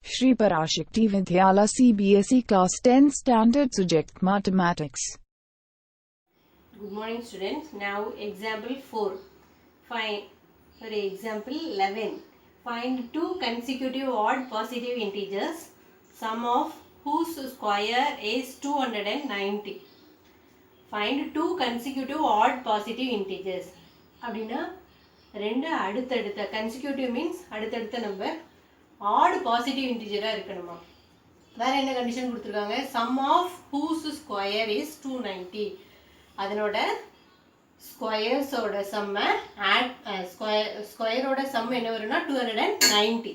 Shri Parashakti Vidyala CBSE Class 10 Standard Subject Mathematics. Good morning students. Now example 4. Example 11. Find two consecutive odd positive integers, sum of whose square is 290. Find two consecutive odd positive integers. அப்படின்னா ரெண்டு அடுத்தடுத்த consecutive means அடுத்தடுத்த number odd positive integer இருக்கணுமா. வேற என்ன condition கொடுத்திருக்காங்க? sum of whose square is 290. அதனோட squares ஓட சம்ம ஸ்கொயரோட சம் என்ன வரும்னா 290.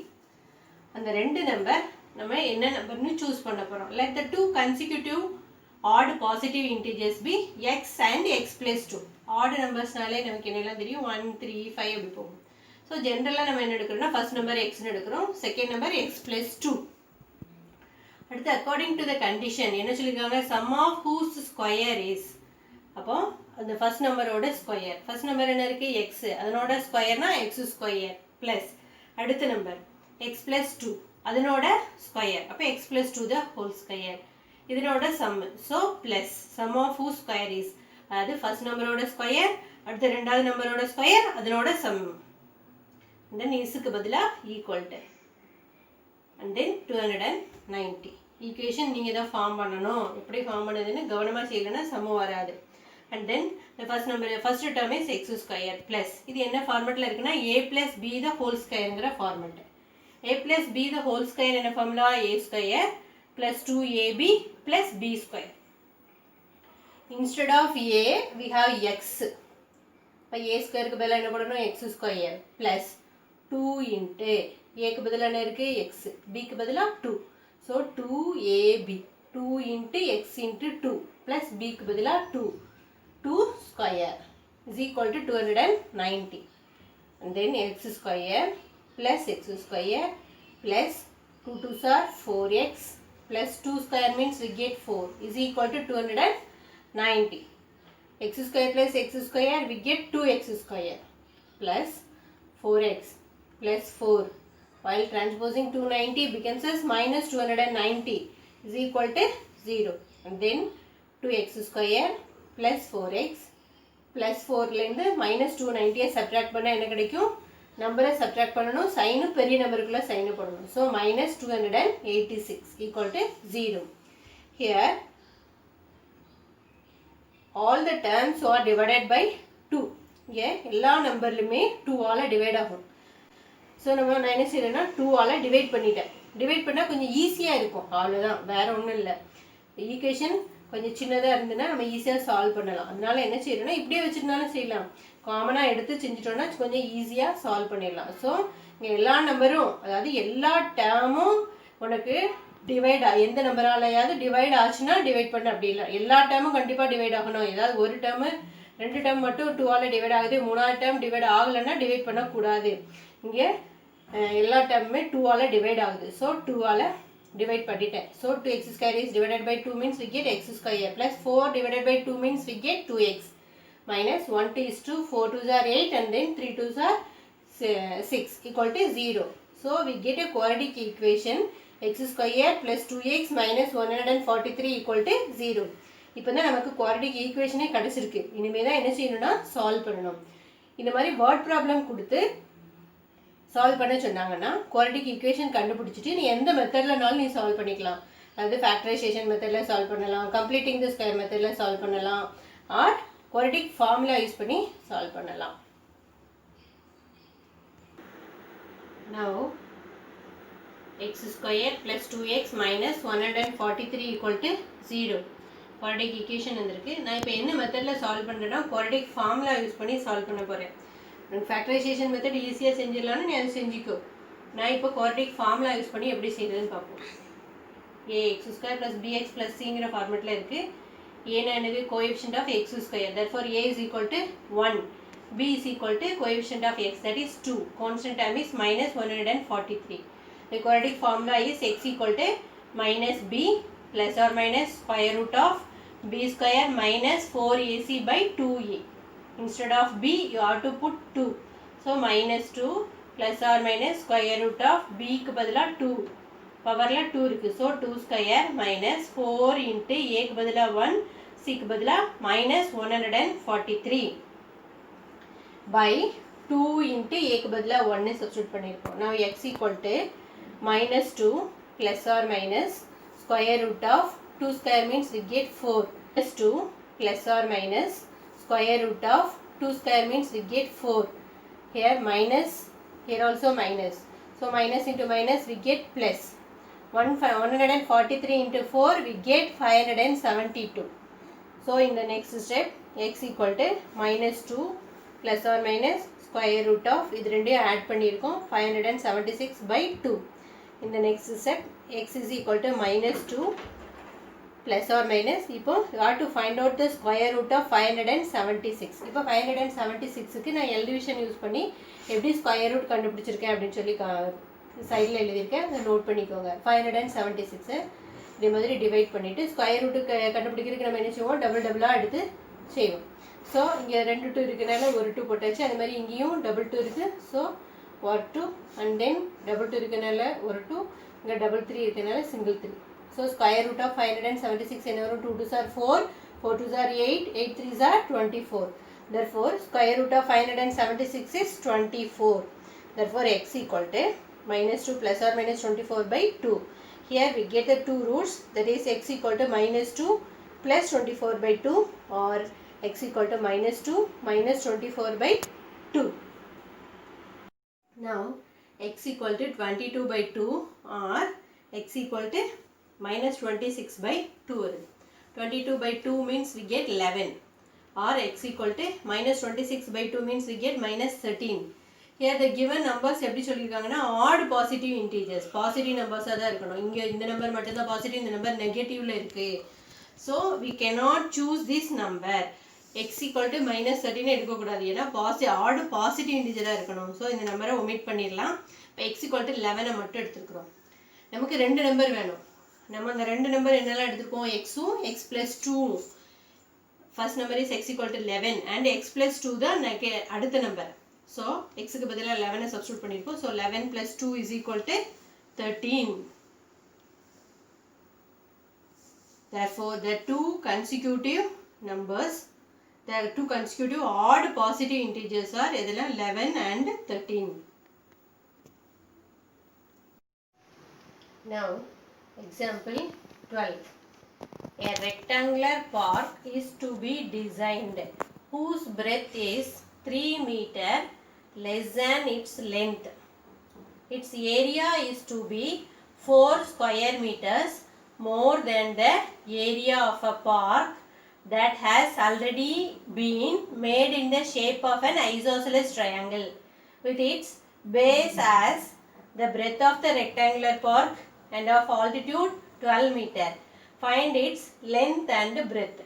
அந்த ரெண்டு நம்பர் நம்ம என்ன நம்பர்னு சூஸ் பண்ண போறோம். let the two consecutive odd positive integers be x and x plus 2. odd நம்பர்ஸ்னாலே நமக்கு என்னெல்லாம் தெரியும் 1 3 5 அப்படி போகும். ஸோ ஜென்ரலாக நம்ம என்ன எடுக்கிறோம்னா ஃபர்ஸ்ட் நம்பர் எக்ஸ்னு எடுக்கிறோம், செகண்ட் நம்பர் எக்ஸ் பிளஸ் 2. அடுத்து அக்கார்டிங் டு த கண்டிஷன் என்ன சொல்லியிருக்காங்க? Sum of whose square is, அப்போ அந்த ஃபர்ஸ்ட் நம்பரோட ஸ்கொயர், ஃபர்ஸ்ட் நம்பர் என்ன இருக்கு எக்ஸ், அதனோட ஸ்கொயர்னா எக்ஸ் ஸ்கொயர் பிளஸ் அடுத்த நம்பர் எக்ஸ் பிளஸ் 2 அதனோட ஸ்கொயர், அப்போ x plus 2 the whole square, இதனோட sum. So plus sum of who square is, அதாவது ஃபர்ஸ்ட் நம்பரோட ஸ்கொயர் அடுத்த ரெண்டாவது நம்பரோட ஸ்கொயர் அதனோட சம். தென் இஸ்க்கு பதிலாக equal to and then 290. Equation நீங்கள் தான் ஃபார்ம் பண்ணணும். எப்படி ஃபார்ம் பண்ணுதுன்னு கவனமாக செய்யலைன்னா சமம் வராது. And then first term is x square plus, இது என்ன ஃபார்மெட்டில் இருக்குன்னா a plus b the whole ஸ்கொயருங்கிற format. A plus b the whole square என்ன formula? A square plus 2ab plus b square. Instead of a we have x. இப்போ a ஸ்கொயருக்கு பதிலாக என்ன பண்ணணும்? எக்ஸ் ஸ்கொயர் பிளஸ் 2 இன்ட்டு ஏக்கு பதிலாக என்ன இருக்குது? எக்ஸ், பிக்கு பதிலாக 2. So 2ab 2 into X into 2 plus பிக்கு பதிலாக 2 square is equal to 290. And then X square plus X square plus 2 2s are 4x plus 2 square means we get 4 is equal to 290. x square plus x square we get 2x square plus 4x plus 4. While transposing 290 becomes as minus 290 is equal to 0. And then 2x square plus 4x plus 4 லேந்து minus 290 subtract பண்ண என்ன கிடைக்கும்? நம்பரை subtract பண்ணணும், sign பெரிய நம்பருக்குள்ள sign போடணும். So minus 286 equal to 0. Here all the terms are divided by 2. இங்கே எல்லா நம்பர்லையுமே 2 ஆல் டிவைட் ஆகும். ஸோ நம்ம நான் என்ன செய்யறேன்னா 2 ஆல் டிவைட் பண்ணிட்டேன். டிவைட் பண்ணால் கொஞ்சம் ஈஸியாக இருக்கும், அவ்வளோதான், வேற ஒன்றும் இல்லை. ஈக்குவேஷன் கொஞ்சம் சின்னதாக இருந்ததுன்னா நம்ம ஈஸியாக சால்வ் பண்ணலாம். அதனால என்ன செய்யறோம்னா இப்படியே வச்சுருந்தாலும் செய்யலாம், காமனாக எடுத்து செஞ்சிட்டோம்னா கொஞ்சம் ஈஸியாக சால்வ் பண்ணிடலாம். ஸோ இங்கே எல்லா நம்பரும், அதாவது எல்லா டேர்மும் உனக்கு டிவைட் எந்த நம்பராலையாவது டிவைட் ஆச்சுன்னா டிவைட் பண்ண, அப்படி இல்லை எல்லா டேர்மும் கண்டிப்பாக டிவைட் ஆகணும். ஏதாவது ஒரு டேர்மு 2 டேர்ம் மட்டும் 2 ஆல் டிவைட் ஆகுது, 3ஆவது டேர்ம் டிவைட் ஆகலைன்னா டிவைட் பண்ணக்கூடாது. இங்கே எல்லா டேர்முமே 2 ஆல் டிவைட் ஆகுது. ஸோ 2 ஆல் டிவைட் பண்ணிட்டேன். So 2x square is divided by 2 means we get x square plus 4 divided by 2 means we get 2x minus 1 2 is 2, 4 2s are 8 and then 3 2s are 6 equal to 0. So we get a quadratic equation x square plus 2x minus 143 equal to 0. இப்போ தான் நமக்கு quadratic ஈக்குவேஷனே கிடச்சிருக்கு. இனிமேல் தான் என்ன செய்யணும்னா solve பண்ணணும். இந்த மாதிரி வேர்ட் ப்ராப்ளம் கொடுத்து சால்வ் பண்ண சொன்னாங்கன்னா குவாட்ரடிக் ஈக்குவேஷன் கண்டுபிடிச்சிட்டு நீ எந்த மெத்தட்லனாலும் நீ சால்வ் பண்ணிக்கலாம். அதாவது ஃபேக்டரைசேஷன் மெத்தடில் சால்வ் பண்ணலாம், கம்ப்ளீட்டிங் தி ஸ்கொயர் மெத்தடில் சால்வ் பண்ணலாம், ஆர் குவாட்ரடிக் ஃபார்முலா யூஸ் பண்ணி சால்வ் பண்ணலாம். Now x square plus 2x minus 143 equal to 0. Quadratic equation வந்திருக்கு. நான் இப்போ என்ன மெத்தடில் சால்வ் பண்ணுறேன்னா குவாட்ரடிக் ஃபார்முலா யூஸ் பண்ணி சால்வ் பண்ண போகிறேன். ஃபேக்டரைசேஷன் மெத்தட் ஈஸியாக செஞ்சிடலான்னு நீ அதை செஞ்சுக்கோ. நான் இப்போ குவாட்ரடிக் ஃபார்முலா யூஸ் பண்ணி எப்படி செய்யுதுன்னு பார்ப்போம். ax square plus bx plus சிங்கிற ஃபார்மெட்டில் இருக்குது. ஏன்னா என்னது? Coefficient of x square, therefore a is equal to 1, b is equal to coefficient of x, that is 2, constant term is minus 143. The quadratic formula is x equal to minus b plus or minus square root of b square minus 4ac by 2a. Instead of b you have to put 2. So minus 2 plus or minus square root of b க்கு பதிலா 2 பவரில் 2 இருக்குது. So 2 square minus 4 into ஏக்கு பதிலாக 1 சிக்கு பதிலாக minus 143 by 2 into ஏக்கு பதிலாக 1 சப்ஸ்டியூட் பண்ணியிருக்கோம். Now x equal to minus 2 plus or minus square root of 2 square means we get 4 plus 2 plus or minus square root of 2 square means we get 4. Here minus, here also minus. So minus into minus we get plus. 143 into 4 we get 572. So in the next step x equal to minus 2 plus or minus square root of இது ரெண்டையும் add பண்ணியிருக்கோம் 576 by 2. In the next step x is equal to minus 2 plus or minus இப்போ you have to find out the square root of 576. இப்போ 576க்கு நான் L division use பண்ணி எப்படி square root கண்டுபிடிச்சிருக்கேன் அப்படின்னு சொல்லி சைடில் எழுதியிருக்கேன், அதை நோட் பண்ணிக்கோங்க. 576 இதே மாதிரி டிவைட் பண்ணிவிட்டு ஸ்கொயர் ரூட்டு கண்டுபிடிக்கிறதுக்கு நம்ம என்ன செய்வோம், டபுளாக எடுத்து செய்வோம். ஸோ இங்கே 2 2 இருக்கிறனால ஒரு 2 போட்டாச்சு. அது மாதிரி இங்கேயும் டபுள் 2 இருக்குது. ஸோ ஒரு 2 அண்ட் தென் டபுள் 2 இருக்கிறனால ஒரு 2, இங்கே டபுள் 3 இருக்கிறனால single 3. So square root of 576 என்ன வரும், 2 2s are 4, 4 2s are 8, 8 3s are 24. Therefore square root of 576 is 24. Therefore x equal to minus 2 plus or minus 24 by 2. Here we get the two roots, that is x equal to minus 2 plus 24 by 2 or x equal to minus 2 minus 24 by 2. Now x equal to 22 by 2 or x equal to minus 26 by 2. 22 by 2 means we get 11 or x equal to minus 26 by 2 means we get minus 13. Here the given numbers எப்படி சொல்லியிருக்காங்கன்னா odd positive integers, positive நம்பர்ஸாக தான் இருக்கணும். இங்கே இந்த number மட்டும்தான் positive, இந்த number நெகட்டிவ்ல இருக்குது. So we cannot choose this number. x equal to minus 13 எடுக்கக்கூடாது, ஏன்னா ஆட் பாசிட்டிவ் இன்டிஜராக இருக்கணும். ஸோ இந்த நம்பரை ஒமிட் பண்ணிடலாம். இப்போ x equal to 11 மட்டும் எடுத்துருக்குறோம். நமக்கு 2 நம்பர் வேணும். நம்ம அந்த 2 நம்பர் என்னெல்லாம் எடுத்துருக்கோம், எக்ஸும் x plus 2. First number is x equal to 11 and x plus 2 தான் அடுத்த நம்பர். ஸோ எக்ஸுக்கு பதிலாக 11 சப்ஸ்டியூட் பண்ணியிருக்கோம். So 11 plus 2 is equal to 13. Therefore the two consecutive numbers, the two consecutive odd positive integers are 11 and 13. Now example 12. A rectangular park is to be designed whose breadth is 3 meter less than its length. Its area is to be 4 square meters more than the area of a park that has already been made in the shape of an isosceles triangle with its base as the breadth of the rectangular park and of altitude 12 meter. Find its length and breadth.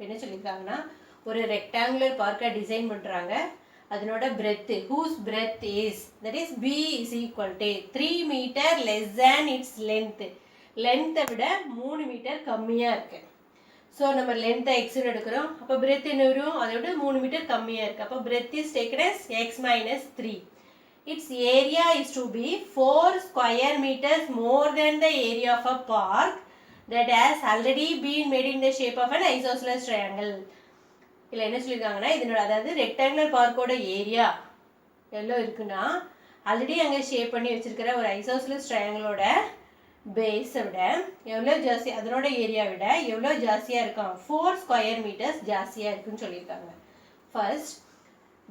என்ன சொல்லியிருக்காங்கன்னா, ஒரு rectangular பார்க்கை design பண்ணுறாங்க. அதனோட breadth, whose breadth is, that is b is equal to 3 meter less than its length. லென்த்தை விட 3 metre கம்மியாக இருக்குது. So நம்ம லென்த்தை எக்ஸ்ன்னு எடுக்கிறோம். அப்போ breadth என்ன வரும், அதை விட 3 மீட்டர் கம்மியாக இருக்குது. அப்போ breadth is taken as x minus 3. Its area is to be 4 square meters more than the area of a park that has already been made in the shape of an isosceles triangle. இல்லை என்ன சொல்லியிருக்காங்கன்னா, இதனோட அதாவது rectangular பார்க்கோட area எவ்வளோ இருக்குன்னா, already அங்கே shape பண்ணி வச்சுருக்கிற ஒரு ஐசோசெலஸ் ட்ரையாங்கிளோட பேஸை விட எவ்வளோ ஜாஸ்தி, அதனோட ஏரியா விட எவ்வளோ ஜாஸ்தியாக இருக்கும், 4 ஸ்கொயர் மீட்டர்ஸ் ஜாஸ்தியாக இருக்குன்னு சொல்லியிருக்காங்க. First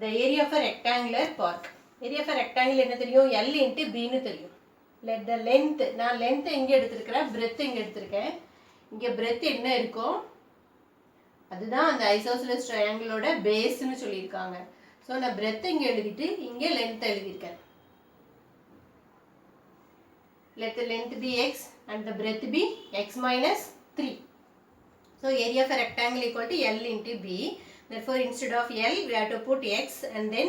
the area of a rectangular park. Area of a rectangle என்ன தெரியும், L இன்ட்டு பின்னு தெரியும். லெட் த லென்த், நான் லென்த் எங்கே எடுத்திருக்கிறேன், பிரெத் இங்கே எடுத்திருக்கேன். இங்கே பிரெத் என்ன இருக்கும், அதுதான் அந்த ஐசோசெலஸ் ட்ரையாங்கிளோட பேஸ்ன்னு சொல்லியிருக்காங்க. ஸோ நான் பிரெத் இங்கே எழுதிட்டு இங்கே லென்த் எழுதியிருக்கேன். let the length be x and the breadth be x minus 3. So area of a rectangle equal to L into B. Therefore instead of L we have to put x and then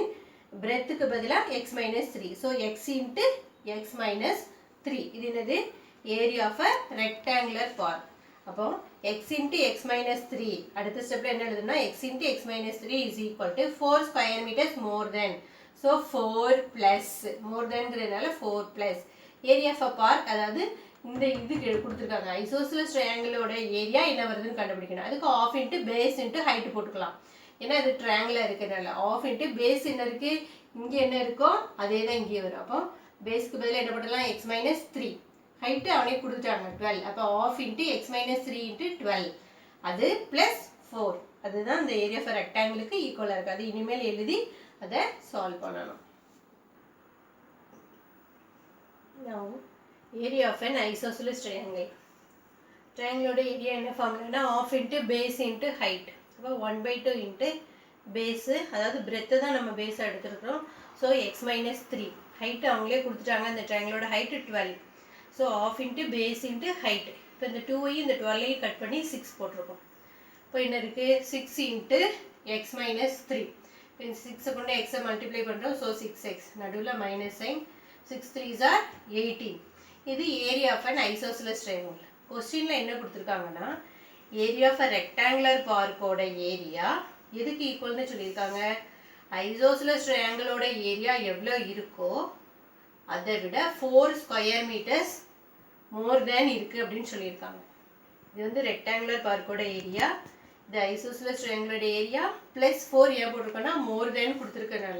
breadth க்கு பதிலா x minus 3. So x into x minus 3. இது என்னது, area of a rectangular park. அப்போ x into x minus 3. அடுத்த ஸ்டெப்ல என்ன எழுதணும்னா, x into x minus 3 is equal to 4 square meters more than. So 4 plus more than ங்கிறதுனால 4 plus area of a park, அதாவது இந்த இது கொடுத்துருக்காங்க ஐசோசெலஸ் ட்ரையாங்கிளோட ஏரியா என்ன வருதுன்னு கண்டுபிடிக்கணும். அதுக்கு half into base into height போட்டுக்கலாம். ஏன்னா அது ட்ரையாங்கிளாக இருக்கிறதுனால ஆஃப் இன்ட்டு பேஸ் என்ன இருக்குது, இங்கே என்ன இருக்கோ அதே தான் இங்கே வரும். அப்போ பேஸ்க்கு பதிலாக என்ன பண்ணலாம், எக்ஸ் மைனஸ் 3, ஹைட்டு அவனே கொடுத்துட்டாங்க 12. அப்போ of into X minus 3 into 12 அது ப்ளஸ் 4. அதுதான் இந்த ஏரியா ஃபார் ரெக்டாங்கிளுக்கு ஈக்குவலாக இருக்குது. அது இனிமேல் எழுதி அதை சால்வ் பண்ணணும். Now area of an isosceles triangle. ட்ரையாங்கிளோட ஏரியா என்ன ஃபார்முலானா half into base into height. அப்போ 1/2 இன்ட்டு பேஸு, அதாவது பிரெத்தை தான் நம்ம பேஸாக எடுத்துருக்குறோம். ஸோ எக்ஸ் மைனஸ் 3, ஹைட்டு அவங்களே கொடுத்துட்டாங்க. இந்த ட்ரையாங்கிளோட height 12. So half into base into height. இப்போ இந்த 2ஐயும் இந்த 12ஐயும் கட் பண்ணி 6 போட்டிருக்கோம். இப்போ என்ன இருக்குது, 6 இன்ட்டு எக்ஸ் மைனஸ் 3. இப்போ இந்த 6 கொண்டு எக்ஸை மல்டிப்ளை பண்ணுறோம். ஸோ 6x, நடுவில் மைனஸ் சைன். 6 3s are 18. இது area of an isosceles triangle. கொஸ்டினில் என்ன கொடுத்துருக்காங்கன்னா ஏரியா ஆஃப் அ ரெக்டாங்குலர் பார்க்கோட ஏரியா எதுக்கு ஈக்குவல்னு சொல்லியிருக்காங்க, ஐசோசெலஸ் ட்ரையாங்கிளோட ஏரியா எவ்வளோ இருக்கோ அதை விட 4 ஸ்கொயர் மீட்டர்ஸ் மோர் தேன் இருக்குது அப்படின்னு சொல்லியிருக்காங்க. இது வந்து ரெக்டாங்குலர் பார்க்கோட ஏரியா, இது ஐசோசெலஸ் ட்ரையாங்கிளோட ஏரியா ப்ளஸ் 4 ஏன் போட்டிருக்கோன்னா மோர் தேன் கொடுத்துருக்கனால.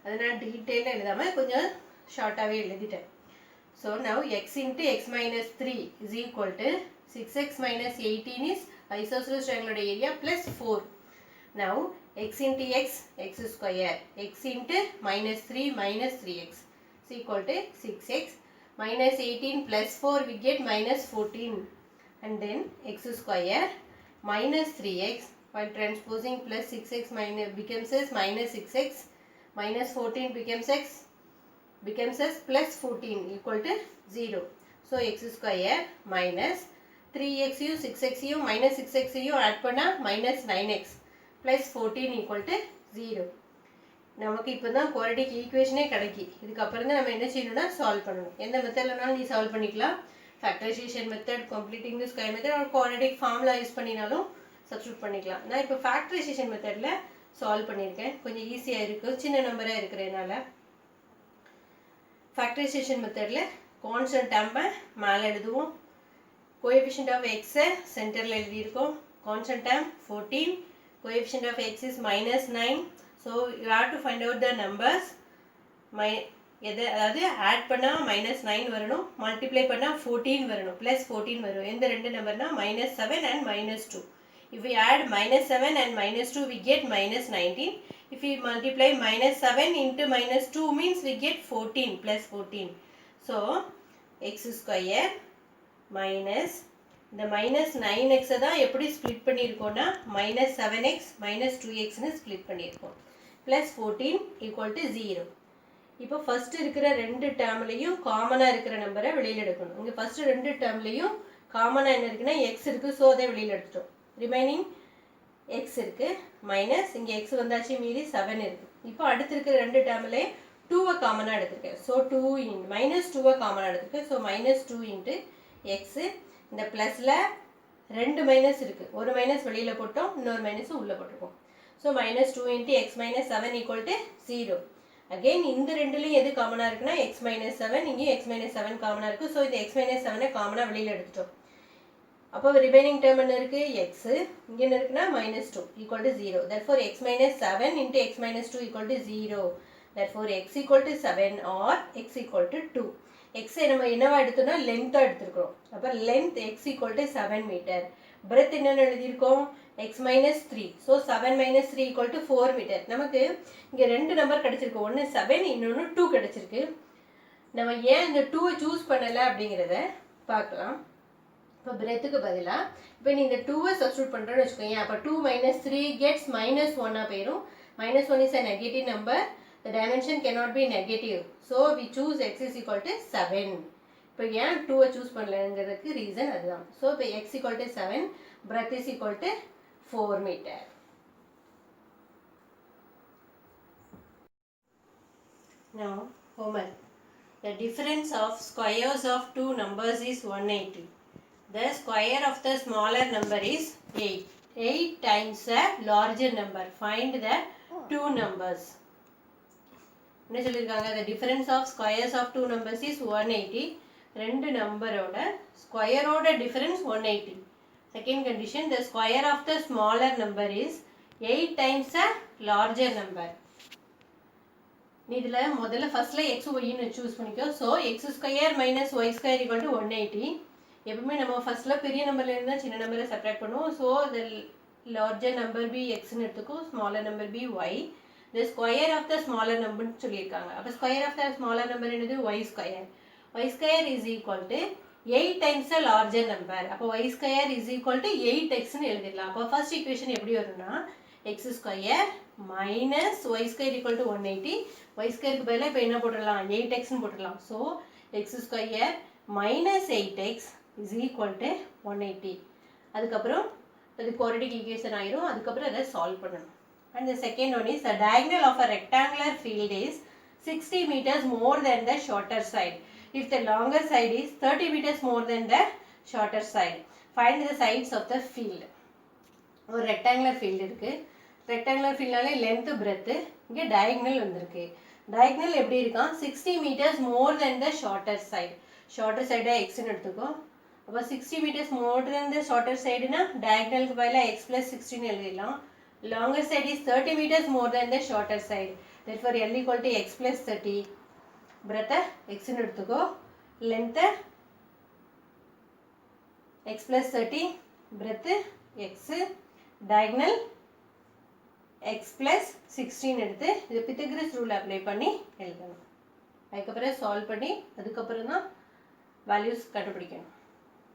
அதனால் டீட்டெயிலாக எழுதாமல் கொஞ்சம் ஷார்ட்டாகவே எழுதிட்டேன். So now X into X minus 3 is equal to 6x minus 18 is isosceles triangle area plus 4. Now x into x, x square, x into minus 3 minus 3x is equal to 6x minus 18 plus 4 we get minus 14, and then x square minus 3x while transposing plus 6x minus becomes as minus 6x minus 14 becomes as plus 14 equal to 0. So x square minus 3x u 6x u minus 6x u add பண்ணா minus 9x plus 14 equal to 0. நமக்கு இப்போ தான் quadratic ஈக்குவேஷனே கிடைக்கி. இதுக்கப்புறம் தான் நம்ம என்ன செய்யணும்னா solve பண்ணணும். எந்த மெத்தட்லனாலும் நீ சால்வ் பண்ணிக்கலாம். ஃபேக்டரைசேஷன் மெத்தட், கம்ப்ளீட்டிங் தி ஸ்கொயர் மெத்தட், ஒரு குவாட்ரேட்டிக் ஃபார்முலா யூஸ் பண்ணினாலும் சப்ஸ்டியூட் பண்ணிக்கலாம். நான் இப்போ ஃபேக்டரைசேஷன் மெத்தடில் சால்வ் பண்ணியிருக்கேன். கொஞ்சம் ஈஸியாக இருக்குது, சின்ன நம்பராக இருக்கிறதுனால. ஃபேக்டரைசேஷன் மெத்தடில் கான்ஸ்டன்ட் டேர்மை மேலே எழுதுவோம். coefficient of x சென்டரில் எழுதியிருக்கோம். constant term 14, coefficient of x is minus 9. so you have to find out the numbers. அதாவது ஆட் பண்ணால் minus 9 வரணும், மல்டிப்ளை பண்ணால் 14 வரணும், plus 14 வரும். எந்த ரெண்டு நம்பர்னா minus 7 and minus 2. if we add minus 7 and minus 2 we get minus 19. if we multiply minus 7 into minus 2 means we get 14 plus 14. so x square minus இந்த minus 9x தான் எப்படி split பண்ணியிருக்கோம்னா minus 7x minus 2xன்னு split பண்ணியிருக்கோம். plus 14 equal to 0. இப்போ first இருக்கிற ரெண்டு டேர்ம்லையும் காமனாக இருக்கிற நம்பரை வெளியில் எடுக்கணும். இங்கே ஃபர்ஸ்ட் ரெண்டு டேர்ம்லையும் காமனாக என்ன இருக்குன்னா x இருக்குது, ஸோ அதை வெளியில் எடுத்துட்டோம். ரிமைனிங் x இருக்குது மைனஸ் இங்கே x வந்தாச்சு, மீதி 7 இருக்குது. இப்போ அடுத்து இருக்கிற ரெண்டு டேர்ம்லே 2வை காமனாக எடுத்துருக்கேன். ஸோ 2 மைனஸ் 2வை காமனாக எடுத்துருக்கேன். So minus 2 into x. இந்த ப்ளஸில் ரெண்டு மைனஸ் இருக்குது, ஒரு மைனஸ் வெளியில் போட்டோம், இன்னொரு மைனஸ் உள்ளே போட்டிருக்கோம். So minus 2 into X minus 7 equal to 0. Again இந்த ரெண்டுலையும் எது காமனாக இருக்குன்னா எக்ஸ் மைனஸ் 7, இங்கேயும் எக்ஸ் மைனஸ் 7 காமனாக இருக்குது. ஸோ இந்த எக்ஸ் மைனஸ் 7 காமனாக வெளியில் எடுத்துட்டோம். அப்போ ரிமைனிங் டேர்ம் என்ன இருக்குது, எக்ஸு. இங்கே என்ன இருக்குன்னா minus 2 equal to 0. therefore X minus 7 into X minus 2 equal to 0. therefore x equal to 7 or x equal to 2. x நம்ம என்னவா எடுத்தோம்னா லென்த்தாக எடுத்துருக்கோம். அப்போ length x equal to 7 metre. Breadth என்னென்னு எழுதியிருக்கோம், x minus 3. ஸோ 7 minus 3 equal to 4 மீட்டர். நமக்கு இங்கே ரெண்டு நம்பர் கிடச்சிருக்கு, ஒன்று 7 இன்னொன்று 2 கிடச்சிருக்கு. நம்ம ஏன் இந்த 2வை சூஸ் பண்ணலை அப்படிங்கிறத பார்க்கலாம். இப்போ பிரெத்துக்கு பதிலாக இப்போ நீ இந்த 2வை சப்ஸ்டியூட் பண்ணுறேன்னு வச்சுக்கோங்க. அப்போ 2 minus 3 gets minus 1 போயிடும். minus 1 is a negative number. The dimension cannot be negative. So we choose x is equal to 7. இப்போ ஏன் 2வை சூஸ் பண்ணலங்கிறதுக்கு ரீசன் அதுதான். ஸோ இப்போ x equal to 7, breadth is equal to 4 meter. Now homework. The difference of squares of two numbers is 180. The square of the smaller number is 8. 8 times a larger number. Find the two numbers. என்ன சொல்லியிருக்காங்க, the difference of squares of two numbers is 180. ரெண்டு நம்பரோட ஸ்கொயரோட difference 180. Second condition, the square of the smaller number is 8 times a larger number. இதில் முதல்ல ஃபர்ஸ்ட்ல X ஒய்ன்னு choose பண்ணிக்கோ. So X square minus Y square equal to 180. எப்பவுமே நம்ம ஃபர்ஸ்ட்ல பெரிய நம்பர்ல இருந்தா சின்ன நம்பரை சப்ட்ராக்ட் பண்ணுவோம். So the larger number be xன்னு எடுத்துக்கோ, smaller number be y. the square of the smaller number சொல்லியிருக்காங்க. அப்போ square of the smaller number என்னது y square. y square is equal to 8 times the larger number. அப்போ y square is equal to 8xன்னு எழுதிடலாம். அப்போ first equation எப்படி வரும்னா x square minus y square equal to 180. y square க்கு பதிலா இப்போ என்ன போட்டுடலாம், 8x ன்னு போட்டுடலாம். So x square minus 8x is equal to 180. அதுக்கப்புறம் அது quadratic equation ஆயிரும். அதுக்கப்புறம் அதை சால்வ் பண்ணணும். And the second one is the diagonal of a rectangular field is 60 meters more than the shorter side. If the longer side is 30 meters more than the shorter side, find the sides of the field. ஒரு rectangular field இருக்கு. rectangular fieldனாலே length breadth, இங்கே diagonal வந்திருக்கு. diagonal எப்படி இருக்கான், 60 meters more than the shorter side. shorter side x ன்னு எடுத்துக்கோ. அப்போ 60 meters more than the shorter side னா diagonalக்கு பதிலா x plus 16 எழுதிடலாம். longer side is 30 meters more than the shorter side. therefore L equal to x plus 30. breadth x ன்னு எடுத்துக்கோ. length x plus 30. breadth x. diagonal x plus 16 எடுத்து இது பித்தகரஸ் rule apply பண்ணி எழுதணும். அதுக்கப்புறம் சால்வ் பண்ணி அதுக்கப்புறம் தான் வேல்யூஸ் கண்டுபிடிக்கணும்.